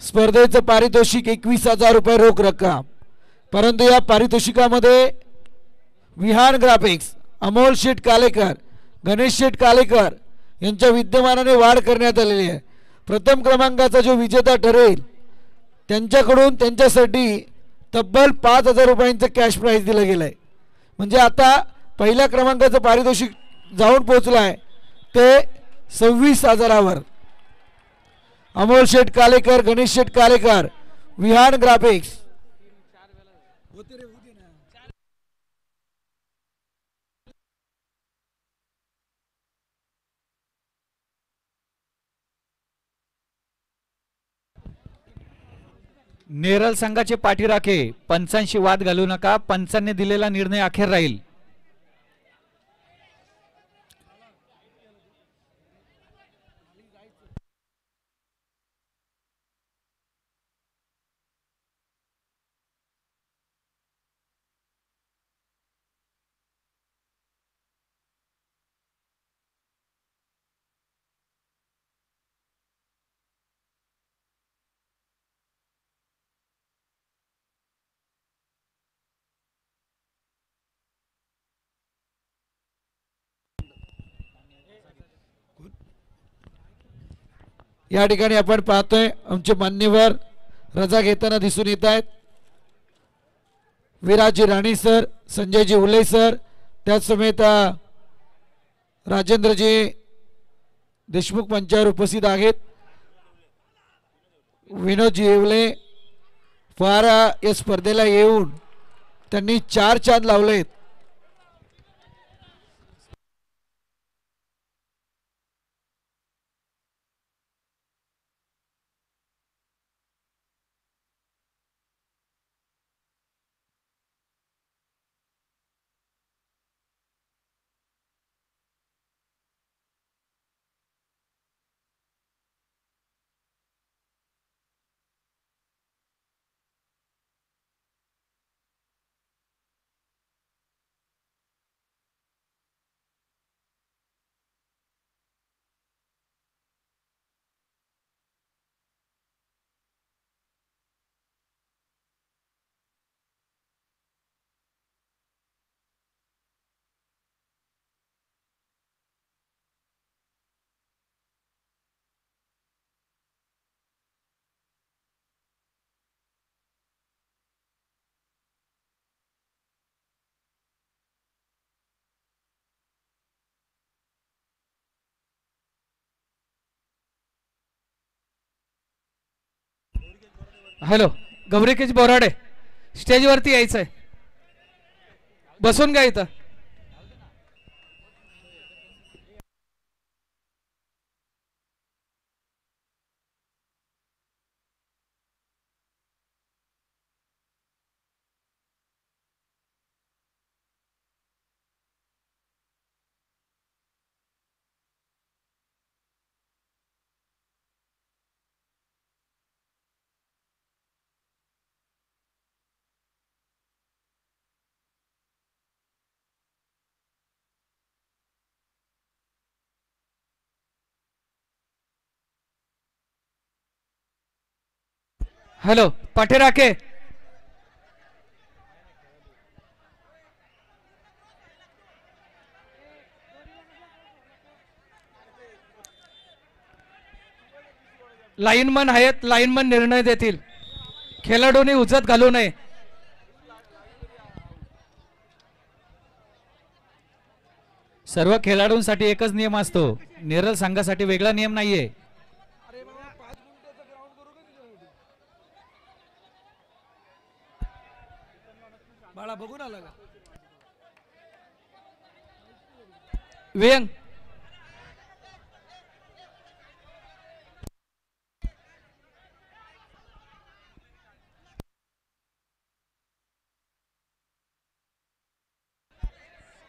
स्पर्धेचं पारितोषिक 21,000 रुपये रोख रक्कम। परंतु या पारितोषिकामध्ये विहान ग्राफिक्स, अमोल शेठ कालेकर, गणेश शेठ कालेकर यांच्या विद्यमानाने वाढ करण्यात आलेली आहे। प्रथम क्रमांकाचा जो विजेता ठरेल त्यांच्याकडून त्यांच्यासाठी तब्बल 5,000 रुपयांचं कॅश प्राइज दिलं गेलं आहे। म्हणजे आता पहिल्या क्रमांकाचं पारितोषिक जाऊन पोहोचलं आहे ते 26,000वर। अमोल शेठ कालेकर, गणेश शेठ कालेकर, विहान ग्राफिक्स। नेरल संघाचे पाठीराखे पंचांशी वाद घालू नका, पंचांनी दिलेला निर्णय अखेर राहील। या ठिकाणी आपण पाहतोय आमचे मान्यवर रजा घेताना दिसून येत आहेत। विराजी राणी सर, संजयजी उले सर, त्याच समेत राजेंद्रजी देशमुख मंचावर उपस्थित आहेत। विनोदजी येवले फार या स्पर्धेला येऊन त्यांनी 4 चांद लावलेत। हॅलो, गौरीकेश बोराडे स्टेजवरती यायचंय, बसून घ्या इथं। हॅलो, पाठीराखे लाईनमन आहेत, लाईनमन निर्णय देतील। खेळाडूंनी उजत घालू नये। सर्व खेळाडूंसाठी एकच नियम असतो, नेरल संघासाठी वेगळा नियम नाहीये। बाळा बघून आला का व्यंग?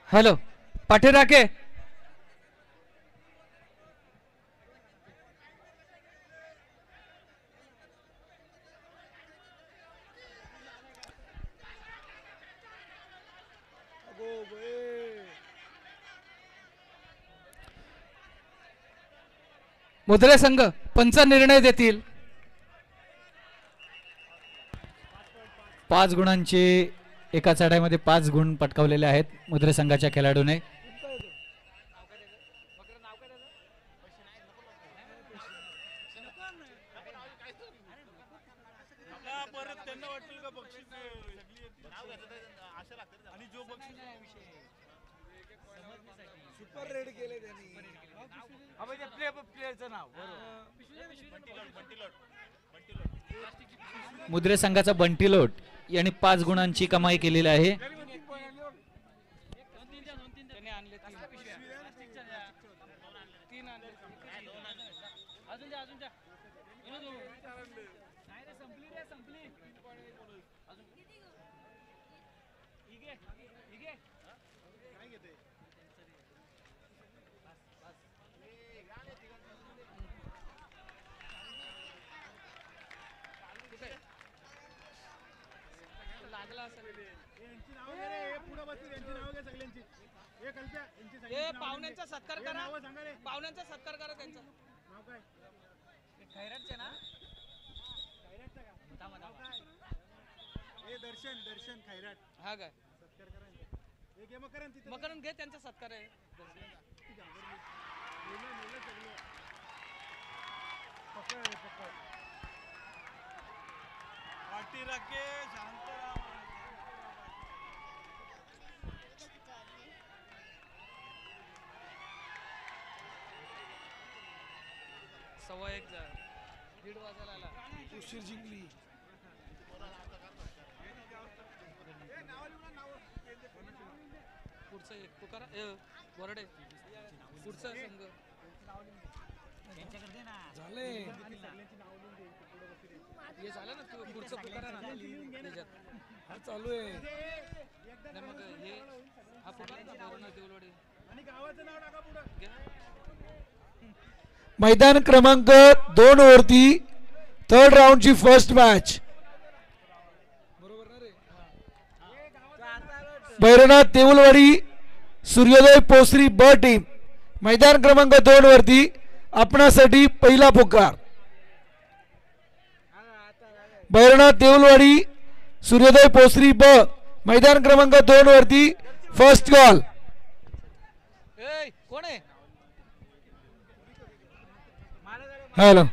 हॅलो, पाठीराखे मुद्रे संघ पंच निर्णय देतील. 5 गुणांचे एका चढाईमध्ये 5 गुण पटकावलेले आहेत मुद्रे संघाच्या खेळाडूने. मुद्रे संघाचा बंटीलोट यांनी 5 गुणांची कमाई केलेली आहे. पाहुण्यांचा सत्कार करा. पाहुण्यांचा सत्कार करा. त्यांचा नाव काय? खैराटचे ना? दर्शन खैराट. हा काय सत्कार करा. मकरन घे त्यांचा सत्कार आहे. पाठी राखे शांत राहा. सव्वा 1 1:30 वाजायला आला. उशीर जिंकली. पुढचं एक तुकारा बोरडे पुढचं संघ झाले. हे झालं ना तू पुढचं पुकारा ना त्याच्यात हा चालू आहे. मग हे हा पुकारा बोरणा देवलवाडी आणि गावाचं नाव टाका पुढं. मैदान क्रमांक 2 वरती 3rd राऊंडची फर्स्ट मॅच. भैरवनाथ देऊलवाडी सूर्योदय पोसरी ब टीम. मैदान क्रमांक 2 वरती आपणासाठी पहिला पुकार. भैरवनाथ देऊलवाडी सूर्योदय पोसरी ब मैदान क्रमांक 2 वरती फर्स्ट कॉल. कोण आहे? हॅलो.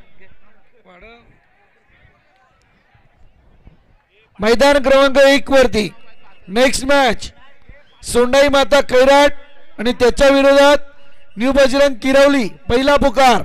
मैदान क्रमांक 1 वरती नेक्स्ट मॅच सोंडाई माता खैराट आणि त्याच्या विरोधात न्यू बजरंग किरवली. पहिला पुकार.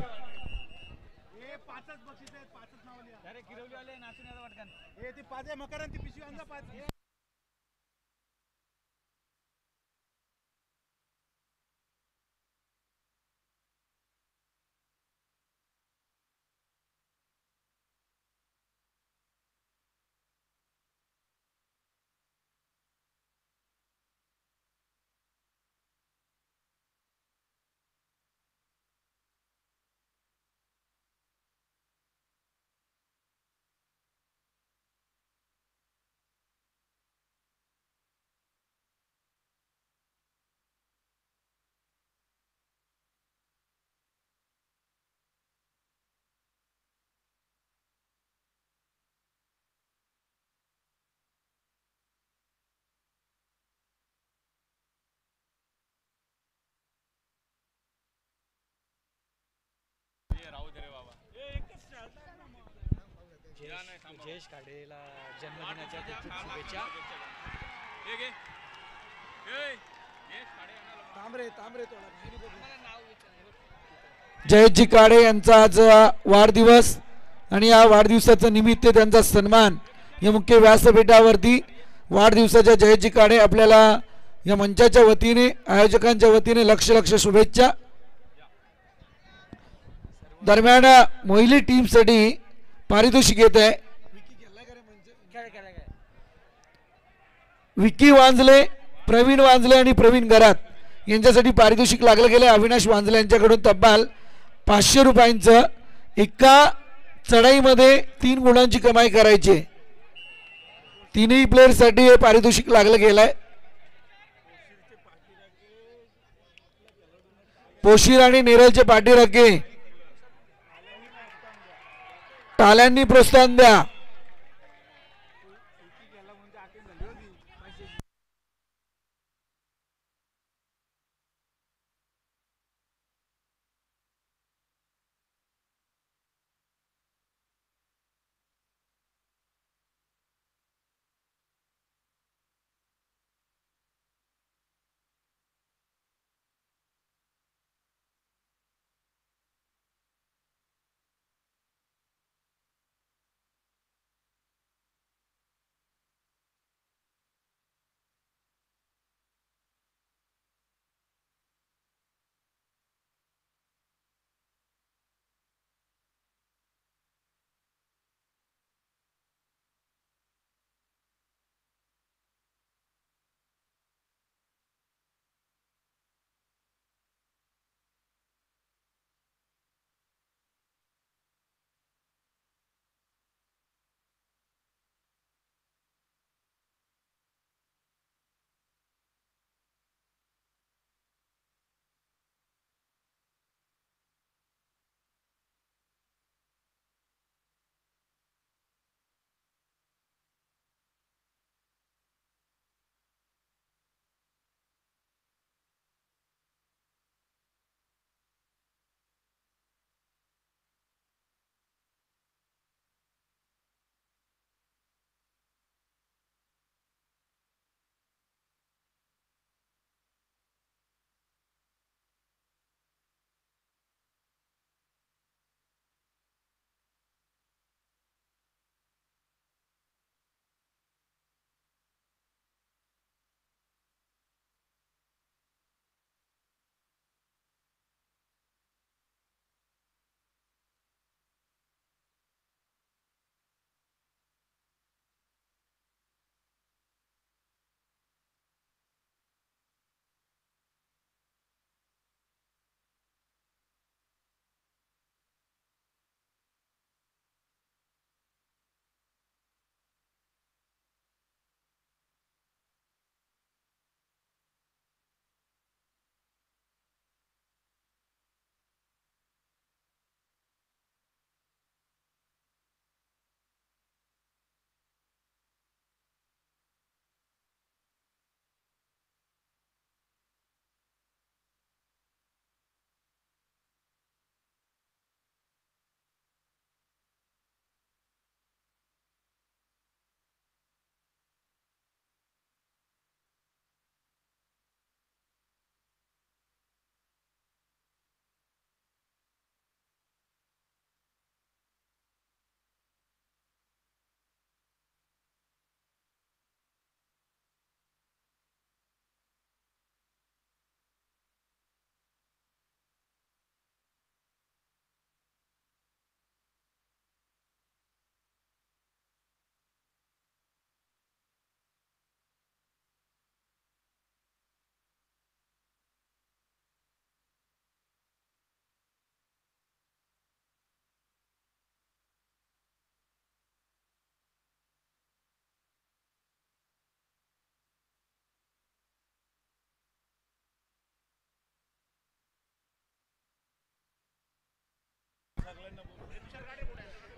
जयेश खाडेला जन्मदिनाच्या खूप शुभेच्छा. जयेशजी काडे यांचा आज वाढदिवस आणि या वाढदिवसाच्या निमित्त त्यांचा सन्मान या मुख्य व्यासपीठावरती वाढदिवसाच्या जयेशजी काडे आपल्याला या मंचाच्या वतीने आयोजकांच्या वतीने लक्ष शुभेच्छा. दरम्यान मोहिली टीमसाठी पारितोषिक येत आहे. विक्की वांजले, प्रवीण वांजले आणि प्रवीण गरात यांच्यासाठी पारितोषिक लागलं गेलं. अविनाश वांजले यांच्याकडून तब्बल 500 रुपयांचं. एका चढाईमध्ये 3 गुणांची कमाई करायची. तीनही प्लेयरसाठी हे पारितोषिक लागलं गेलंय. पोशीर आणि नेरलचे पाठीराखे टाळ्यांनी प्रोत्साहन द्या.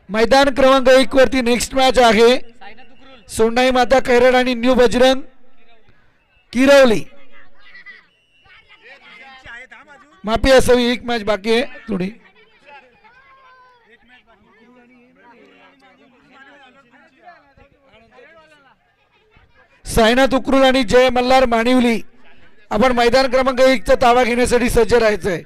मैदान क्रमांक 1 वरती नेक्स्ट मॅच आहे सोंडाई माता कैरड आणि न्यू बजरंग किरवली. माफी असावी, एक मॅच बाकी आहे थोडी. साईनाथ उकरुल आणि जय मल्हार मानिवली आपण मैदान क्रमांक 1 चा ताबा घेण्यासाठी सज्ज राहायचंय.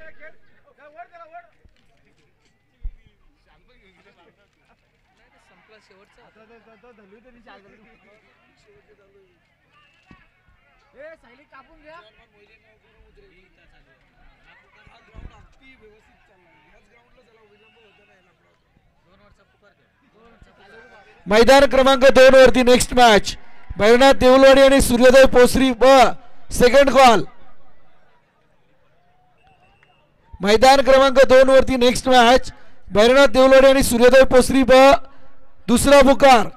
मैदान क्रमांक 2 वरती नेक्स्ट मॅच भैरवनाथ देऊलवाडी आणि सूर्योदय पोसरी ब सेकंड कॉल. मैदान क्रमांक 2 वरती नेक्स्ट मॅच भैरवनाथ देऊलवाडी आणि सूर्योदय पोसरी ब दुसरा पुकार.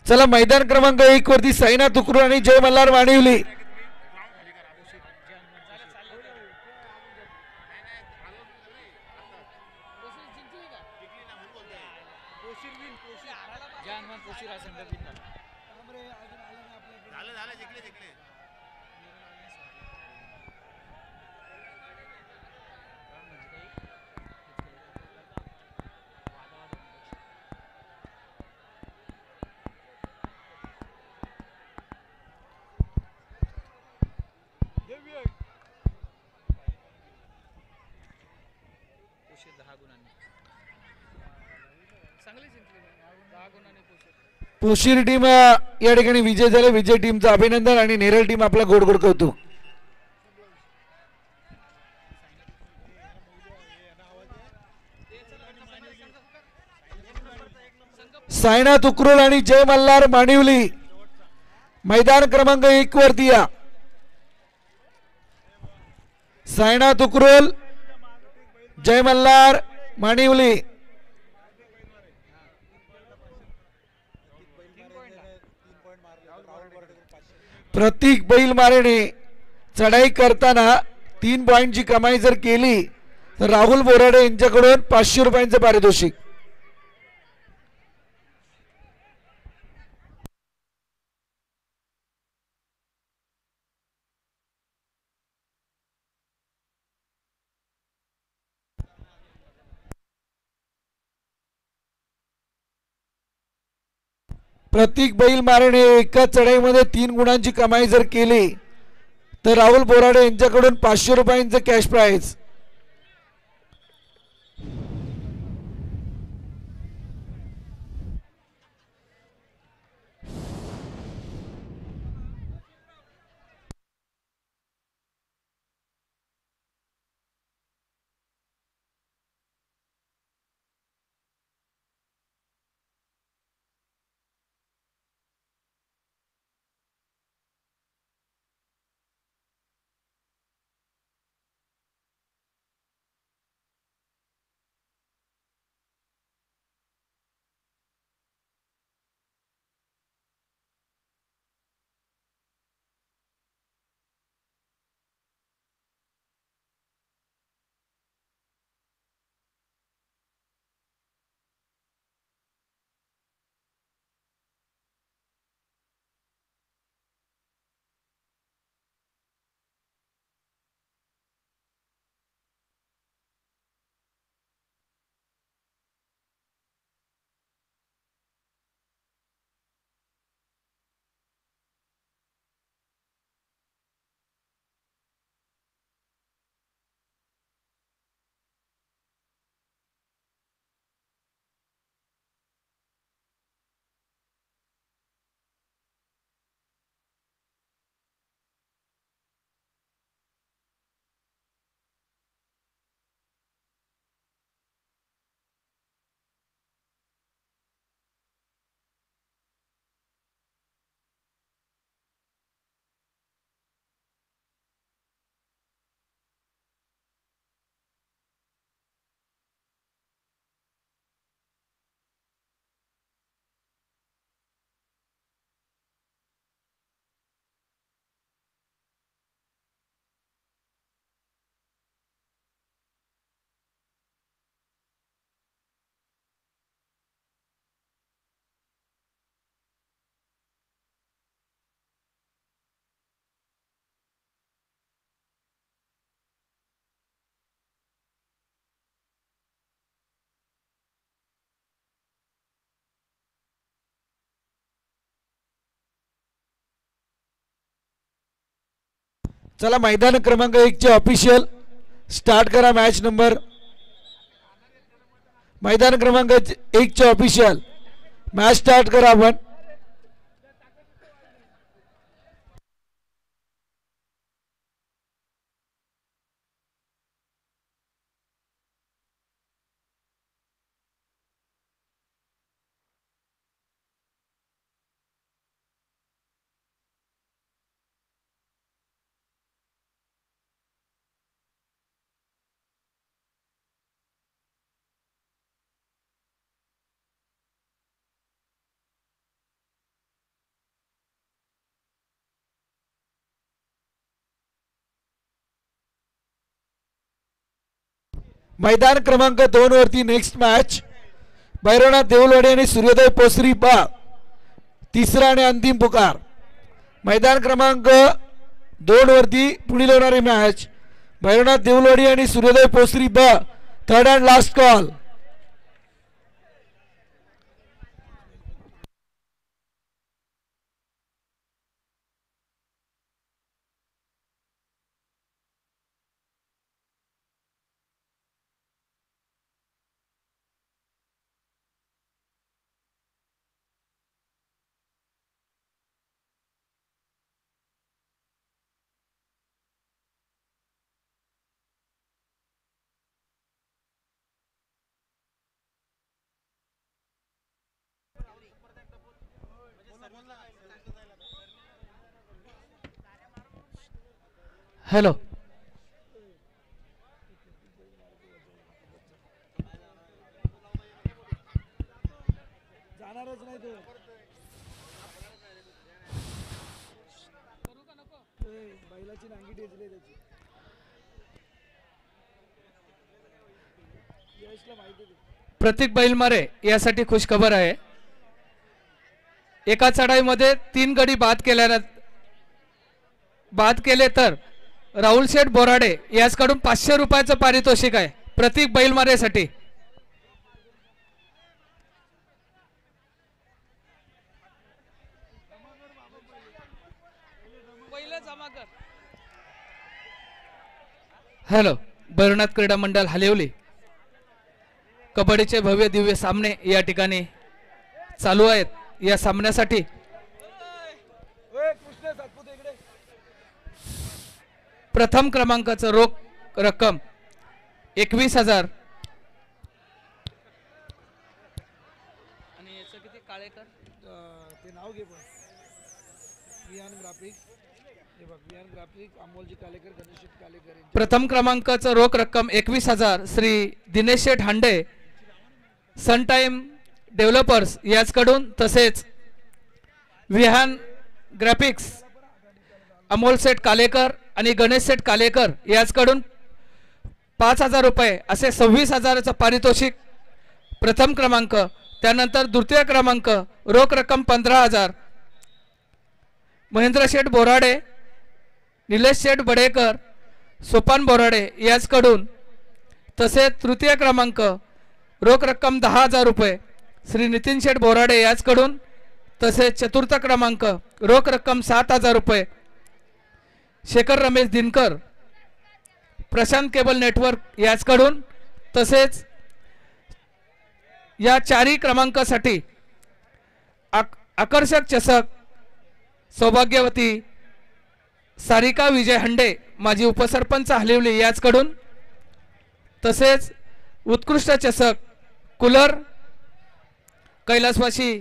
चला मैदान क्रमांक 1 वरती साईनाथ तुकरू आणि जय मल्हार वाणिवली. पोशीर टीम या ठिकाणी विजय झाले. विजय टीमचं अभिनंदन आणि नेरळ टीम आपला गोड गोड कौतुक. साईनाथ उकरोल आणि जय मल्हार मानिवली मैदान क्रमांक 1 वरती या. साईनाथ उकरोल जय मल्हार मानिवली. प्रतीक बैल मारेने चढाई करताना 3 पॉइंटची कमाई जर केली तर राहुल बोराडे यांच्याकडून 500 रुपयांचे पारितोषिक. प्रतीक बैल मारेने एका चढाईमध्ये 3 गुणांची कमाई जर केली तर राहुल बोराडे यांच्याकडून 500 रुपयांचं कॅश प्राइज. चला मैदान क्रमांक 1 चे ऑफिशियल स्टार्ट करा. मॅच नंबर मैदान क्रमांक 1 चे ऑफिशियल मॅच स्टार्ट करा आपण. मैदान क्रमांक 2 वरती नेक्स्ट मॅच भैरवनाथ देऊलवाडी आणि सूर्योदय पोसरी बा, तिसरा आणि अंतिम पुकार. मैदान क्रमांक 2 वरती पुढील होणारी मॅच भैरवनाथ देऊलवाडी आणि सूर्योदय पोसरी बा, third and last call. Hello. Prateek Bailmare यासाठी खुश खबर आहे. एका चढाईमध्ये 3 गडी बाद केले तर राहुल शेठ बोराडे याचकडून 500 रुपयाचं पारितोषिक आहे प्रतीक बैलमारेसाठी. हॅलो. भैरवनाथ क्रीडा मंडळ हलिवली कबड्डीचे भव्य दिव्य सामने या ठिकाणी चालू आहेत. या सामन्यासाठी प्रथम क्रमांकाचं रोख रक्कम 21,000 आणि याचं किती काळेकर ते नाव घे पण विहान ग्राफिक्स, हे बघ विहान ग्राफिक्स, अमोलजी कालेकर, गणेश कालेकर. प्रथम क्रमांकाचं रोख रक्कम 21,000 श्री दिनेश शेठ हांडे सन टाइम डेव्हलपर्स याचकडून, तसेच विहान ग्राफिक्स अमोल शेठ कालेकर आणि गणेश शेठ कालेकर याचकडून 5,000 रुपये असे 26,000चं पारितोषिक प्रथम क्रमांक. त्यानंतर द्वितीय क्रमांक रोख रक्कम 15,000 महेंद्र शेठ बोराडे, निलेश शेठ बडेकर, सोपान बोराडे याचकडून, तसेच तृतीय क्रमांक रोख रक्कम 10,000 रुपये श्री नितीन शेठ बोराडे याचकडून, तसेच चतुर्थ क्रमांक रोख रक्कम 7,000 रुपये शेखर रमेश दिनकर प्रशांत केबल नेटवर्क याचकडून, तसेच या 4ही क्रमांकासाठी आकर्षक चषक सौभाग्यवती सारिका विजय हंडे माजी उपसरपंच हलिवली याचकडून, तसेच उत्कृष्ट चषक कूलर कैलासवासी